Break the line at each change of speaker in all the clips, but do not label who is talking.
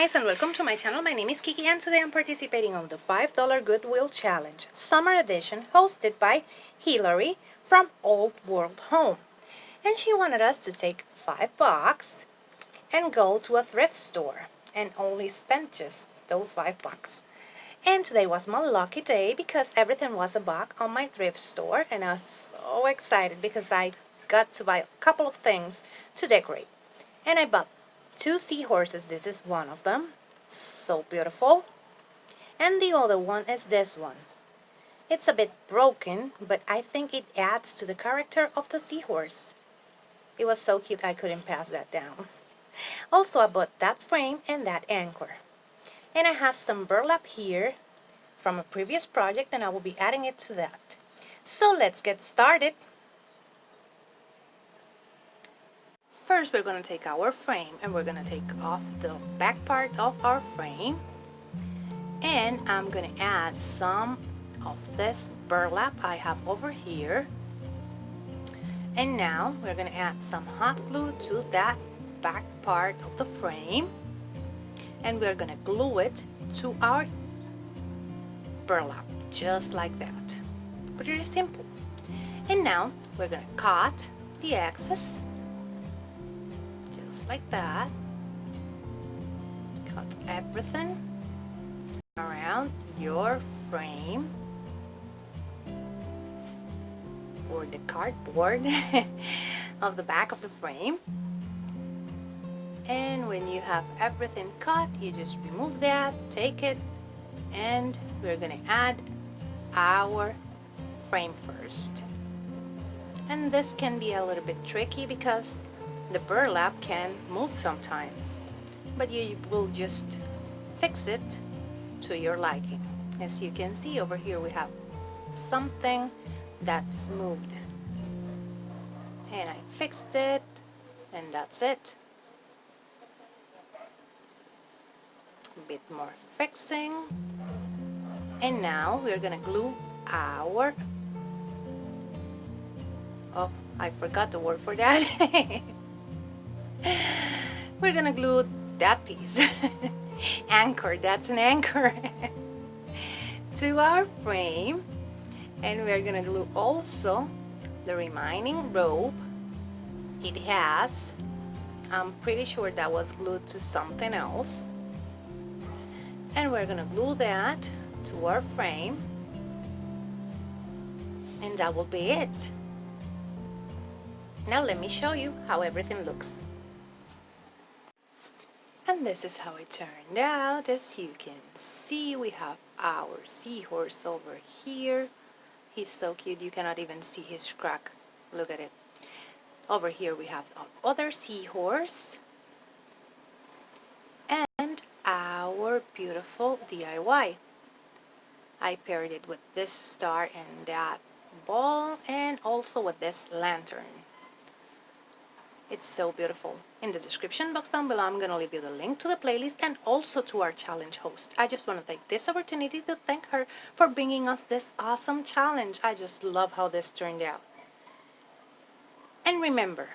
guys, and welcome to my channel. My name is Kiki, and today I'm participating on the $5 Goodwill Challenge Summer Edition hosted by Hillary from Old World Home. And she wanted us to take $5 and go to a thrift store and only spend just those $5. And today was my lucky day because everything was a buck on my thrift store, and I was so excited because I got to buy a couple of things to decorate. And I bought 2 seahorses. This is one of them, so beautiful, and the other one is this one. It's a bit broken, but I think it adds to the character of the seahorse. It was so cute I couldn't pass that down. Also, I bought that frame and that anchor, and I have some burlap here from a previous project, and I will be adding it to that. So let's get started. First, we're going to take our frame and we're going to take off the back part of our frame, and I'm going to add some of this burlap I have over here. And now we're going to add some hot glue to that back part of the frame, and we're going to glue it to our burlap just like that. Pretty simple. And now we're going to cut the excess just like that. Cut everything around your frame or the cardboard of the back of the frame. And when you have everything cut, you just remove that, take it, and we're gonna add our frame first. And this can be a little bit tricky because the burlap can move sometimes, but you will just fix it to your liking. As you can see over here, we have something that's moved, and I fixed it, and that's it. A bit more fixing, and now we're gonna glue our, oh, I forgot the word for that. We're gonna glue that piece anchor, that's an anchor to our frame, and we're gonna glue also the remaining rope. It has, I'm pretty sure that was glued to something else, and we're gonna glue that to our frame, and that will be it. Now let me show you how everything looks. And this is how it turned out. As you can see, we have our seahorse over here. He's so cute, you cannot even see his crack. Look at it. Over here we have our other seahorse and our beautiful DIY. I paired it with this star and that ball, and also with this lantern. It's so beautiful. In the description box down below, I'm going to leave you the link to the playlist and also to our challenge host. I just want to take this opportunity to thank her for bringing us this awesome challenge. I just love how this turned out. And remember,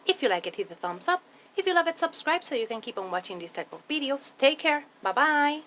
if you like it, hit the thumbs up. If you love it, subscribe so you can keep on watching these type of videos. Take care. Bye-bye.